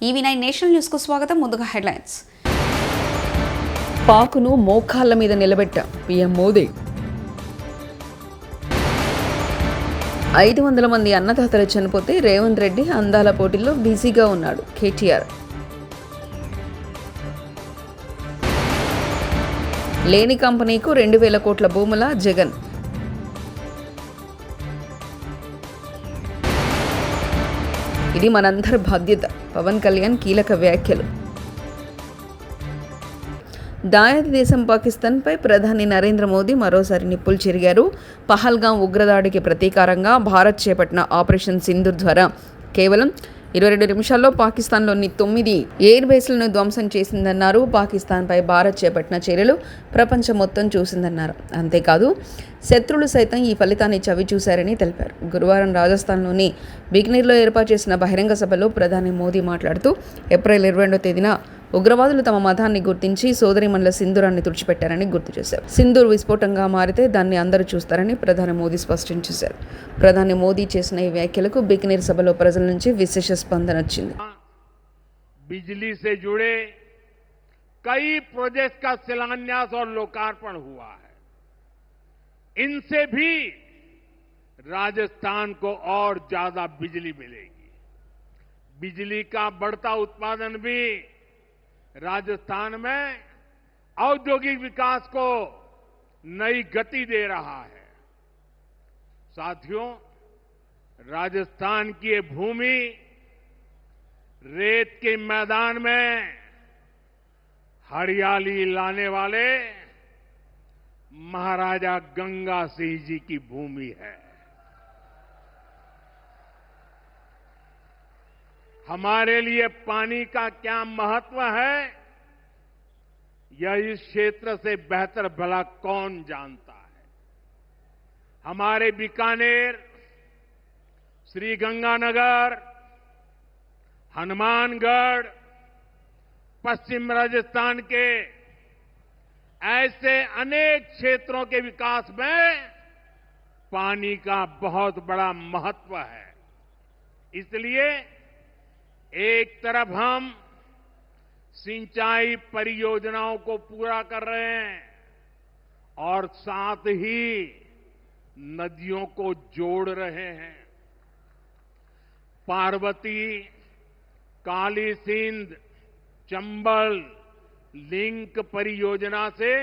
ఈవీ9 national news కు స్వాగతం. ముందుగా హెడ్లైన్స్. పాకును మోకాళ్ల మీద నిలబెట్ట పీఎం మోదీ. 500 మంది అన్నదాతలు చనిపోతే రేవంత్ రెడ్డి అందాల పోటీల్లో బిజీగా ఉన్నాడు. కేటీఆర్. లేని కంపెనీకు 2000 కోట్ల భూముల జగన్. ఇది మనందరి బాధ్యత. పవన్ కళ్యాణ్ కీలక వ్యాఖ్యలు. దాయాది దేశం పాకిస్తాన్పై ప్రధాని నరేంద్ర మోదీ మరోసారి నిప్పులు చెరిగారు. పహల్గాం ఉగ్రదాడికి ప్రతీకారంగా భారత్ చేపట్టిన ఆపరేషన్ సింధూర్ ద్వారా కేవలం 22 నిమిషాల్లో పాకిస్తాన్లోని 9 ఎయిర్ బేస్లను ధ్వంసం చేసిందన్నారు. పాకిస్తాన్పై భారత్ చేపట్టిన చర్యలు ప్రపంచం మొత్తం చూసిందన్నారు. అంతేకాదు శత్రువులు సైతం ఈ ఫలితాన్ని చవి చూశారని తెలిపారు. గురువారం రాజస్థాన్లోని బికనీర్లో ఏర్పాటు చేసిన బహిరంగ సభలో ప్రధాని మోదీ మాట్లాడుతూ ఏప్రిల్ 22వ తేదీన ఉగ్రవాదులు తమ మతాన్ని గుర్తించి సోదరీమణుల సింధూరాన్ని తుడిచిపెట్టారని గుర్తు చేశారు. సింధూర్ విస్ఫోటంగా మారితే దాన్ని అందరూ చూస్తారని ప్రధాని మోదీ స్పష్టం చేశారు. ప్రధాని మోదీ చేసిన ఈ వ్యాఖ్యలకు బికనీర్ సభలో ప్రజల నుంచి విశేష స్పందన వచ్చింది. बिजली से जुड़े कई प्रोजेक्ट का शिलान्यास और लोकार्पण हुआ है. इनसे भी राजस्थान को और ज्यादा बिजली मिलेगी. बिजली का बढ़ता उत्पादन भी राजस्थान में औद्योगिक विकास को नई गति दे रहा है. साथियों, राजस्थान की ये भूमि रेत के मैदान में हरियाली लाने वाले महाराजा गंगा सिंह जी की भूमि है. हमारे लिए पानी का क्या महत्व है, यह इस क्षेत्र से बेहतर भला कौन जानता है. हमारे बीकानेर, श्रीगंगानगर, हनुमानगढ़, पश्चिम राजस्थान के ऐसे अनेक क्षेत्रों के विकास में पानी का बहुत बड़ा महत्व है. इसलिए एक तरफ हम सिंचाई परियोजनाओं को पूरा कर रहे हैं और साथ ही नदियों को जोड़ रहे हैं. पार्वती, काली सिंध, चंबल लिंक परियोजना से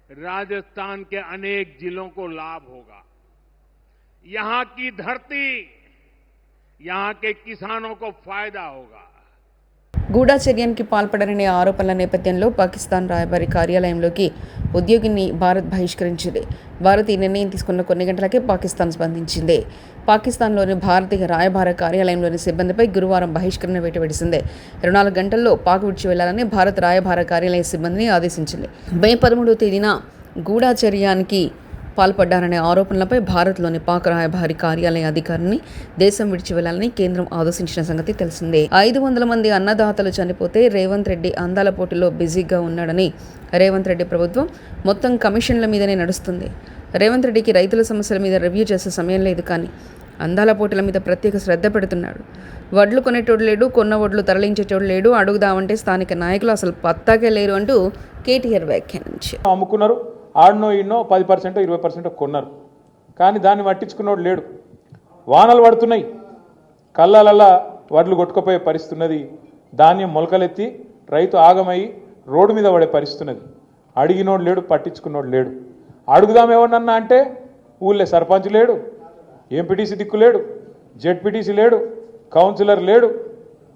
राजस्थान के अनेक जिलों को लाभ होगा. यहां की धरती, यहां के किसानों को फायदा होगा. గూఢచర్యానికి పాల్పడరనే ఆరోపణల నేపథ్యంలో పాకిస్తాన్ రాయబారి కార్యాలయంలోకి ఉద్యోగిని భారత్ బహిష్కరించింది. భారత్ ఈ నిర్ణయం తీసుకున్న కొన్ని గంటలకే పాకిస్తాన్ స్పందించింది. పాకిస్తాన్లోని భారతీయ రాయబార కార్యాలయంలోని సిబ్బందిపై గురువారం బహిష్కరణ వేటు విడిసింది. 24 గంటల్లో పాక్ విడిచి వెళ్లాలని భారత రాయబార కార్యాలయ సిబ్బందిని ఆదేశించింది. మే 13వ తేదీన గూఢచర్యానికి పాల్పడ్డారనే ఆరోపణలపై భారత్లోని పాక్ రాయబారి కార్యాలయ అధికారిని దేశం విడిచి వెళ్లాలని కేంద్రం ఆదేశించిన సంగతి తెలిసిందే. 500 మంది అన్నదాతలు చనిపోతే రేవంత్ రెడ్డి అందాల పోటీలో బిజీగా ఉన్నాడని రేవంత్ రెడ్డి ప్రభుత్వం మొత్తం కమిషన్ల మీదనే నడుస్తుంది. రేవంత్ రెడ్డికి రైతుల సమస్యల మీద రివ్యూ చేసే సమయం లేదు, కానీ అందాల పోటీల మీద ప్రత్యేక శ్రద్ధ పెడుతున్నాడు. వడ్లు కొనేటోడు లేడు, కొన్న వడ్లు తరలించేటోడు లేడు, అడుగుదామంటే స్థానిక నాయకులు అసలు పత్తాకే లేరు అంటూ కేటీఆర్ వ్యాఖ్యానించారు. అమ్ముకున్నారు, ఆడనో ఈడనో 10% 20% కొన్నారు, కానీ దాన్ని పట్టించుకున్నోడు లేడు. వానలు పడుతున్నాయి, కళ్ళలల్లా వడ్లు కొట్టుకుపోయే పరిస్థితున్నది. ధాన్యం మొలకలెత్తి రైతు ఆగమయ్యి రోడ్డు మీద పడే పరిస్థితున్నది. అడిగినోడు లేడు, పట్టించుకున్నోడు లేడు. అడుగుదాం ఎవరినన్నా అంటే ఊళ్ళో సర్పంచ్ లేడు, ఎంపీటీసీ దిక్కు లేడు, జెడ్పీటీసీ లేడు, కౌన్సిలర్ లేడు.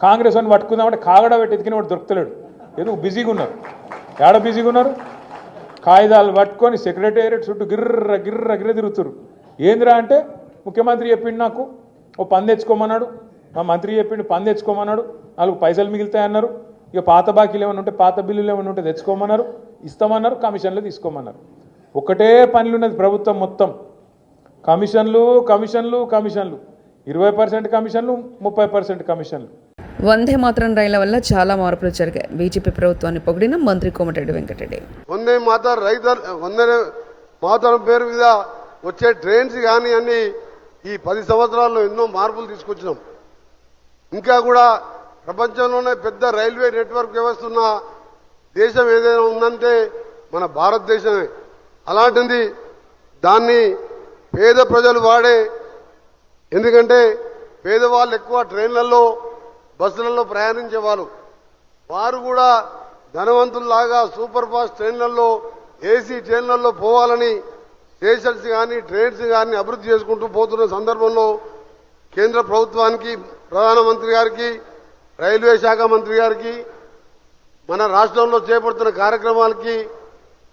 కాంగ్రెస్ అని పట్టుకుందామంటే కాగడ పెట్టి ఎతికిన వాడు దొరుకుతలేడు. ఎందుకు బిజీగా ఉన్నారు? ఏడ బిజీగా ఉన్నారు? కాగితాలు పట్టుకొని సెక్రటేరియట్ చుట్టూ గిర్ర గిర్ర గిర్ర తిరుగుతున్నారు. ఏందిరా అంటే ముఖ్యమంత్రి చెప్పిండు, నాకు ఓ పని తెచ్చుకోమన్నాడు, మా మంత్రి చెప్పిండు పని తెచ్చుకోమన్నాడు, 4 పైసలు మిగులుతాయన్నారు. ఇక పాత బాకీలు ఏమైనా ఉంటే, పాత బిల్లులు ఏమైనా ఉంటే తెచ్చుకోమన్నారు, ఇస్తామన్నారు, కమిషన్లు తీసుకోమన్నారు. ఒకటే పనులు ఉన్నది ప్రభుత్వం మొత్తం. కమిషన్లు కమిషన్లు కమిషన్లు, 20% కమిషన్లు, 30% కమిషన్లు. వందే మాతరం రైళ్ల వల్ల చాలా మార్పులు జరిగాయి. బీజేపీ ప్రభుత్వాన్ని పొగిడిన మంత్రి కోమటిరెడ్డి వెంకటరెడ్డి. వందే మాతరం పేరు మీద వచ్చే ట్రైన్స్ కానీ అన్ని ఈ 10 సంవత్సరాల్లో ఎన్నో మార్పులు తీసుకొచ్చినాం. ఇంకా కూడా ప్రపంచంలోనే పెద్ద రైల్వే నెట్వర్క్ వ్యవస్థ ఉన్న దేశం ఏదైనా ఉందంటే మన భారతదేశమే. అలాంటిది దాన్ని పేద ప్రజలు వాడే, ఎందుకంటే పేదవాళ్ళు ఎక్కువ ట్రైన్లలో బస్సులలో ప్రయాణించేవారు. వారు కూడా ధనవంతుల్లాగా సూపర్ ఫాస్ట్ ట్రైన్లలో ఏసీ ట్రైన్లలో పోవాలని స్టేషన్స్ కానీ ట్రైన్స్ కానీ అభివృద్ధి చేసుకుంటూ పోతున్న సందర్భంలో కేంద్ర ప్రభుత్వానికి, ప్రధానమంత్రి గారికి, రైల్వే శాఖ మంత్రి గారికి, మన రాష్ట్రంలో చేపడుతున్న కార్యక్రమాలకి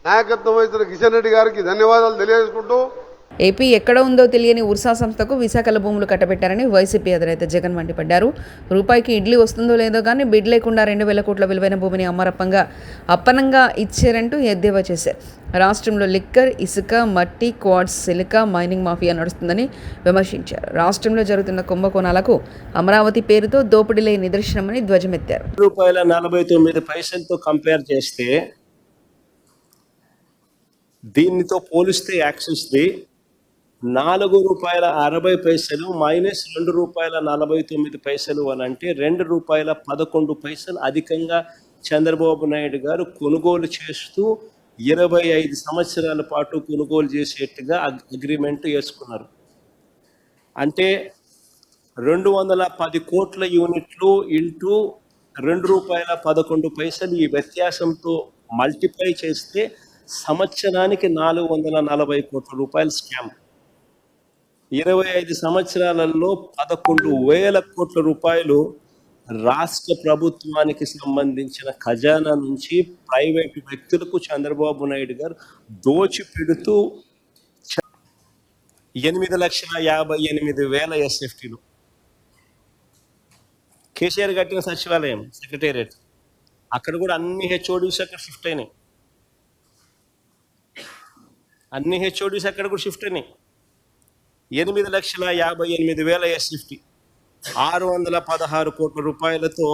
నాయకత్వం వహిస్తున్న కిషన్ రెడ్డి గారికి ధన్యవాదాలు తెలియజేసుకుంటూ, ఏపీ ఎక్కడ ఉందో తెలియని ఉర్సా సంస్థకు విశాఖలో భూములు కట్టబెట్టారని వైసీపీ అధినేత జగన్ మండిపడ్డారు. రూపాయికి ఇడ్లీ వస్తుందో లేదో కానీ బిడ్ లేకుండా 2,000 కోట్ల విలువైన భూమిని అప్పనంగా ఇచ్చారంటూ ఎద్దేవా చేశారు. రాష్ట్రంలో లిక్కర్, ఇసుక, మట్టి, క్వార్ట్స్, సిలికా మైనింగ్ మాఫియా నడుస్తుందని విమర్శించారు. రాష్ట్రంలో జరుగుతున్న కుంభకోణాలకు అమరావతి పేరుతో దోపిడీలే నిదర్శనమని ధ్వజమెత్తారు. ₹49 కంపేర్ చేస్తే దీనితో పోలిస్తే యాక్సిస్ది ₹4.60 మైనస్ ₹2.49 అని అంటే ₹2.11 అధికంగా చంద్రబాబు నాయుడు గారు కొనుగోలు చేస్తూ 25 సంవత్సరాల పాటు కొనుగోలు చేసేట్టుగా అగ్రిమెంట్ వేసుకున్నారు. అంటే 210 కోట్ల యూనిట్లు ఇంటూ ₹2.11 ఈ వ్యత్యాసంతో మల్టిప్లై చేస్తే సంవత్సరానికి 440 కోట్ల రూపాయల స్కామ్. 25 సంవత్సరాలలో 11,000 కోట్ల రూపాయలు రాష్ట్ర ప్రభుత్వానికి సంబంధించిన ఖజానా నుంచి ప్రైవేటు వ్యక్తులకు చంద్రబాబు నాయుడు గారు దోచిపెడుతూ 8,58,000 ఎస్ఎఫ్టీలు. కేసీఆర్ కట్టిన సచివాలయం సెక్రటేరియట్ అక్కడ కూడా అన్ని హెచ్ఓడీస్ అక్కడ షిఫ్ట్ అయినాయి. అన్ని హెచ్ఓడీస్ అక్కడ కూడా షిఫ్ట్ అయినాయి. 8,58,000 ఎస్ఎఫ్టీ 616 కోట్ల రూపాయలతో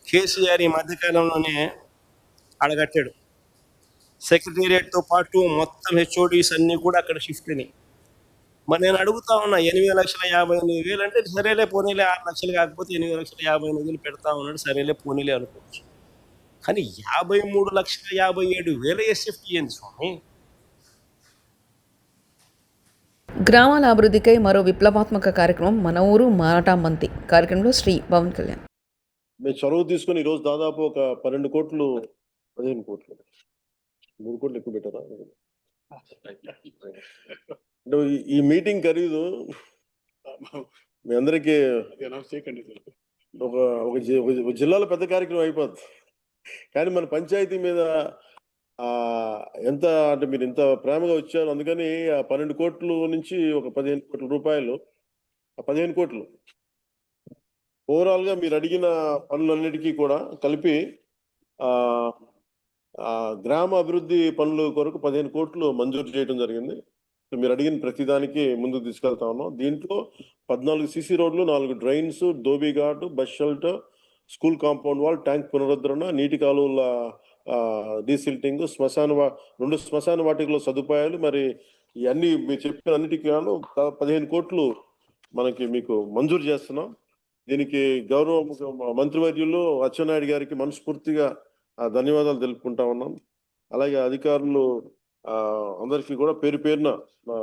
కేసీఆర్ ఈ మధ్యకాలంలోనే అడగట్టాడు. సెక్రటేరియట్తో పాటు మొత్తం హెచ్ఓడీస్ అన్నీ కూడా అక్కడ షిఫ్ట్ అయినాయి. మరి నేను అడుగుతా ఉన్నా, 8,58,000 అంటే సరేలే పోనీలే, 6 లక్షలు కాకపోతే 8,58,000 పెడతా ఉన్నాడు, సరేలే పోనీలే అనుకోవచ్చు. కానీ 53,57,000 ఎస్ఎఫ్టీ ఏంది స్వామి? గ్రామాల అభివృద్ధికై మరో విప్లవాత్మక కార్యక్రమం మన ఊరు మారాటా మంతి కార్యక్రమంలో శ్రీ పవన్ కళ్యాణ్. మేము చొరవ తీసుకుని ఈరోజు దాదాపు ఒక 12 కోట్లు 15 కోట్లు 3 కోట్లు ఎక్కువ పెట్టారా అంటే ఈ మీటింగ్ ఖరీదు మీ అందరికీ ఒక జిల్లాలో పెద్ద కార్యక్రమం అయిపోద్ది. కానీ మన పంచాయతీ మీద ఎంత అంటే మీరు ఇంత ప్రేమగా వచ్చారు, అందుకని ఆ 12 కోట్లు నుంచి ఒక 15 కోట్ల రూపాయలు, ఆ 15 కోట్లు ఓవరాల్ గా మీరు అడిగిన పనులన్నిటికీ కూడా కలిపి గ్రామ అభివృద్ధి పనుల కొరకు 15 కోట్లు మంజూరు చేయడం జరిగింది. మీరు అడిగిన ప్రతిదానికి ముందుకు తీసుకెళ్తా ఉన్నాం. దీంట్లో 14 సిసి రోడ్లు, 4 drains, dhobi ghat, bus shelter, school compound wall, tank పునరుద్ధరణ, నీటి కాలువల డీసిల్టింగ్, 2 శ్మశాన వాటికలో సదుపాయాలు, మరి ఇవన్నీ మీరు చెప్పిన అన్నిటికీ 15 కోట్లు మనకి మీకు మంజూరు చేస్తున్నాం. దీనికి గౌరవ మంత్రివర్యులు అచ్చెన్నాయుడు గారికి మనస్ఫూర్తిగా ధన్యవాదాలు తెలుపుకుంటా ఉన్నాం. అలాగే అధికారులు అందరికీ కూడా పేరు పేరున.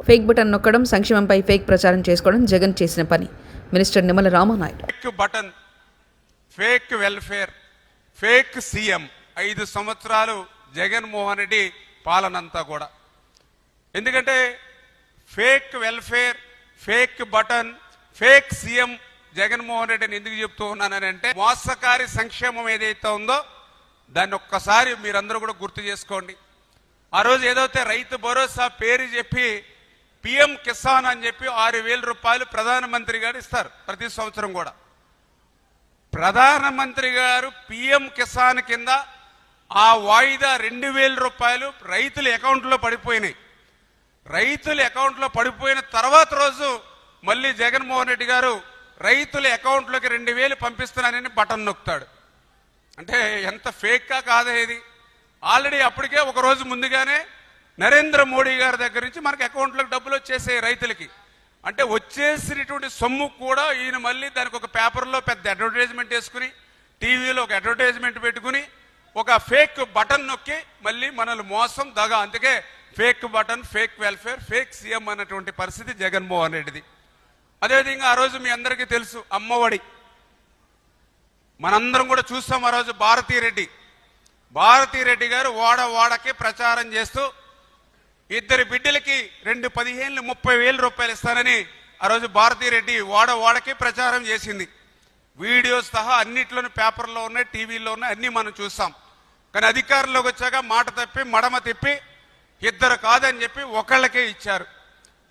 ఫేక్ బటన్ నొక్కడం, సంక్షేమంపై ఫేక్ ప్రచారం చేసుకోవడం జగన్ చేసిన పని. Minister Nimmala Ramanaidu. Fake button, fake welfare, fake CM. 5 సంవత్సరాలు జగన్మోహన్ రెడ్డి పాలనంతా కూడా. ఎందుకంటే fake welfare, fake button, fake CM Jaganmohan రెడ్డిని ఎందుకు చెప్తూ ఉన్నానంటే, మోసకారి సంక్షేమం ఏదైతే ఉందో దాన్ని ఒక్కసారి మీరందరూ కూడా గుర్తు చేసుకోండి. ఆ రోజు ఏదైతే రైతు భరోసా పేరు చెప్పి పిఎం కిసాన్ అని చెప్పి 6,000 రూపాయలు ప్రధానమంత్రి గారు ఇస్తారు ప్రతి సంవత్సరం కూడా. ప్రధానమంత్రి గారు పిఎం కిసాన్ కింద ఆ వాయిదా 2,000 రూపాయలు రైతుల అకౌంట్లో పడిపోయినాయి. రైతుల అకౌంట్లో పడిపోయిన తర్వాత రోజు మళ్ళీ జగన్మోహన్ రెడ్డి గారు రైతుల అకౌంట్లోకి 2,000 పంపిస్తున్నానని బటన్ నొక్కుతాడు. అంటే ఎంత ఫేక్గా కాదా ఇది? ఆల్రెడీ అప్పటికే ఒక రోజు ముందుగానే నరేంద్ర మోడీ గారి దగ్గర నుంచి మనకి అకౌంట్లోకి డబ్బులు వచ్చేసాయి రైతులకి. అంటే వచ్చేసినటువంటి సొమ్ము కూడా ఈయన మళ్ళీ దానికి ఒక పేపర్లో పెద్ద అడ్వర్టైజ్మెంట్ వేసుకుని, టీవీలో ఒక అడ్వర్టైజ్మెంట్ పెట్టుకుని, ఒక ఫేక్ బటన్ నొక్కి మళ్ళీ మనల్ని మోసం దగా. అందుకే fake button, fake welfare, fake CM అన్నటువంటి పరిస్థితి జగన్మోహన్ రెడ్డిది. అదేవిధంగా ఆ రోజు మీ అందరికీ తెలుసు అమ్మఒడి, మనందరం కూడా చూస్తాం. ఆ రోజు భారతీ రెడ్డి గారు వాడకి ప్రచారం చేస్తూ 2 బిడ్డలకి 2 15 30,000 రూపాయలు ఇస్తానని ఆ రోజు భారతీ రెడ్డి వాడకి ప్రచారం చేసింది. వీడియోస్ సహా అన్నిట్లోనూ పేపర్లో ఉన్నాయి, టీవీలో ఉన్నాయి, అన్నీ మనం చూస్తాం. కానీ అధికారంలోకి వచ్చాక మాట తప్పి మడమ తిప్పి 2 కాదని చెప్పి ఒకళ్ళకే ఇచ్చారు.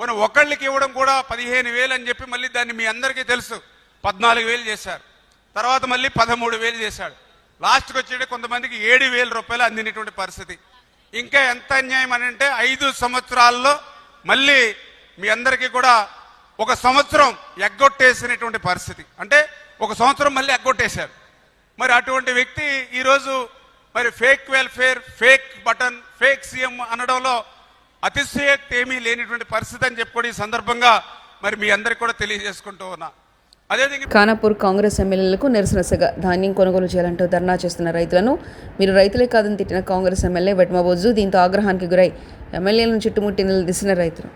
మనం ఒకళ్ళకి ఇవ్వడం కూడా 15,000 అని చెప్పి మళ్ళీ దాన్ని మీ అందరికీ తెలుసు 14,000 చేశారు. తర్వాత మళ్ళీ 13,000 చేశాడు. లాస్ట్కి వచ్చేటి కొంతమందికి 7,000 రూపాయలు అందినటువంటి పరిస్థితి. ఇంకా ఎంత అన్యాయం అని అంటే 5 సంవత్సరాల్లో మళ్ళీ మీ అందరికీ కూడా 1 సంవత్సరం ఎగ్గొట్టేసినటువంటి పరిస్థితి. అంటే 1 సంవత్సరం మళ్ళీ ఎగ్గొట్టేశారు. మరి అటువంటి వ్యక్తి ఈరోజు మరి fake welfare, fake button, fake CM అనడంలో అతిశయోక్తి ఏమీ లేనిటువంటి పరిస్థితి అని చెప్పి ఈ సందర్భంగా మరి మీ అందరికి కూడా తెలియజేసుకుంటూ ఉన్నా. ఖానాపూర్ కాంగ్రెస్ ఎమ్మెల్యేలకు నిరసనగా ధాన్యం కొనుగోలు చేయాలంటూ ధర్నా చేస్తున్న రైతులను మీరు రైతులే కాదని తిట్టిన కాంగ్రెస్ ఎమ్మెల్యే వెట్మబోజు. దీంతో ఆగ్రహానికి గురై ఎమ్మెల్యేలను చుట్టుముట్టి నిలదీసిన రైతులు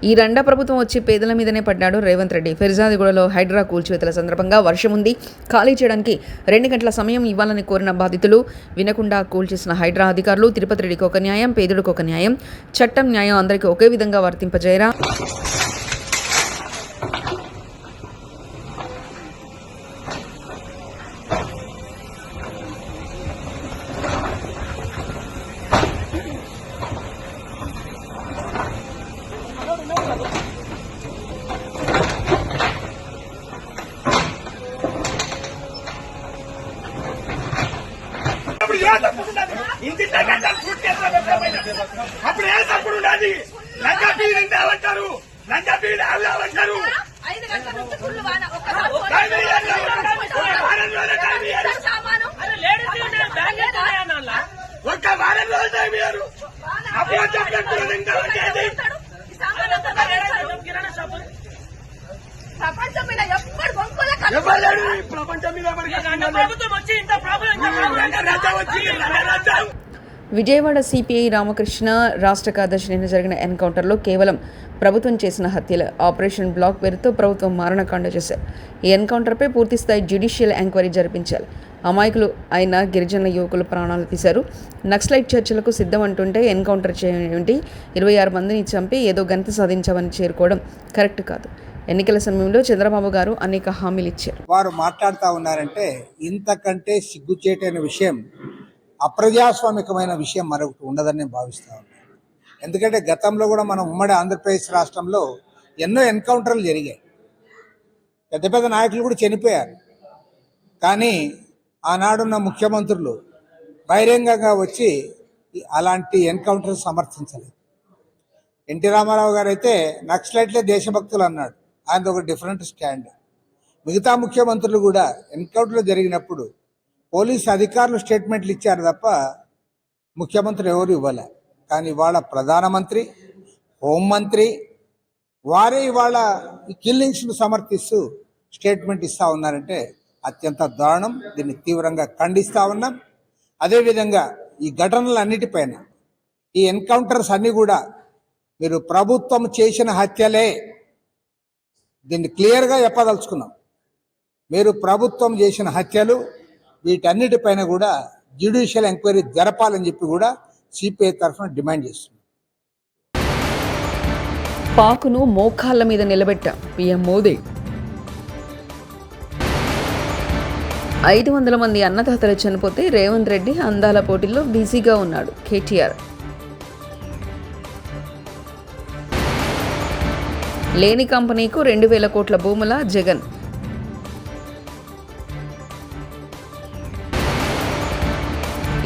ఈ రండా ప్రభుత్వం వచ్చి పేదల మీదనే పడ్డాడు రేవంత్ రెడ్డి. ఫిర్జాదిగూడలో హైడ్రా కూల్చివేతల సందర్భంగా వర్షం ఉంది, ఖాళీ చేయడానికి 2 గంటల సమయం ఇవ్వాలని కోరిన బాధితులు వినకుండా కూల్చేసిన హైడ్రా అధికారులు తిరుపతి రెడ్డికి ఒక న్యాయం, పేదలకు ఒక న్యాయం, చట్టం న్యాయం అందరికీ ఒకే విధంగా వర్తింపజేయరా? అప్పుడు ఏ తప్పుడు ఉన్నది లంగా పీడింగ్ అంటారు, లంగా పీడి అంటారు. ఒక్క వారం రోజులు టైం ఇయ్యారు. అప్పుడు చెప్పినట్టు ప్రపంచం మీద విజయవాడ సిపిఐ రామకృష్ణ రాష్ట్ర కార్యదర్శి నిన్న జరిగిన ఎన్కౌంటర్లో కేవలం ప్రభుత్వం చేసిన హత్యల ఆపరేషన్ బ్లాక్ పేరుతో ప్రభుత్వం మారణకాండ చేశారు. ఈ ఎన్కౌంటర్పై పూర్తిస్థాయి జ్యుడిషియల్ ఎంక్వైరీ జరిపించాలి. అమాయకులు అయిన గిరిజన యువకులు ప్రాణాలు తీశారు. నక్సలైట్ చర్చలకు సిద్ధం అంటుంటే ఎన్కౌంటర్ చేయండి, 26 మందిని చంపి ఏదో ఘనత సాధించామని చేరుకోవడం కరెక్ట్ కాదు. ఎన్నికల సమయంలో చంద్రబాబు గారు అనేక హామీలు ఇచ్చారు. వారు మాట్లాడుతూ ఉన్నారంటే ఇంతకంటే సిగ్గుచేటైన విషయం, అప్రజాస్వామికమైన విషయం మరొకటి ఉండదని నేను భావిస్తా ఉన్నాను. ఎందుకంటే గతంలో కూడా మనం ఉమ్మడి ఆంధ్రప్రదేశ్ రాష్ట్రంలో ఎన్నో ఎన్కౌంటర్లు జరిగాయి, పెద్ద పెద్ద నాయకులు కూడా చనిపోయారు. కానీ ఆనాడున్న ముఖ్యమంత్రులు బహిరంగంగా వచ్చి అలాంటి ఎన్కౌంటర్ సమర్థించలేదు. ఎన్టీ రామారావు గారు అయితే నక్సలైట్లే దేశభక్తులు అన్నాడు, ఆయనది ఒక డిఫరెంట్ స్టాండ్. మిగతా ముఖ్యమంత్రులు కూడా ఎన్కౌంటర్లు జరిగినప్పుడు పోలీసు అధికారులు స్టేట్మెంట్లు ఇచ్చారు తప్ప ముఖ్యమంత్రి ఎవరు ఇవ్వలే. కానీ ఇవాళ ప్రధానమంత్రి, హోంమంత్రి వారే ఇవాళ ఈ కిల్లింగ్స్ను సమర్థిస్తూ స్టేట్మెంట్ ఇస్తూ ఉన్నారంటే అత్యంత దారుణం. దీన్ని తీవ్రంగా ఖండిస్తూ ఉన్నాం. అదేవిధంగా ఈ ఘటనలన్నిటిపైన ఈ ఎన్కౌంటర్స్ అన్నీ కూడా మీరు ప్రభుత్వం చేసిన హత్యలే, దీన్ని క్లియర్గా చెప్పదలుచుకున్నాం. మీరు ప్రభుత్వం చేసిన హత్యలు, వీటన్నిటిపైన కూడా జ్యుడిషియల్ ఎంక్వైరీ జరపాలని చెప్పి కూడా సిపిఐ తరఫున డిమాండ్ చేస్తుంది. పాకును మోకాళ్ళ మీద నిలబెట్టాం పీఎం మోదీ. 500 మంది అన్నదాతలు చనిపోతే రేవంత్ రెడ్డి అందాల పోటీల్లో బిజీగా ఉన్నాడు కేటీఆర్. లేని కంపెనీకు 2,000 కోట్ల భూముల జగన్.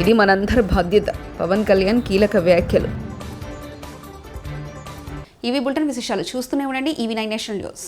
ఇది మనందరి బాధ్యత. పవన్ కళ్యాణ్ కీలక వ్యాఖ్యలు. ఇవి బులెటిన్ విశేషాలు. చూస్తూనే ఉండండి EV9 నేషనల్ న్యూస్.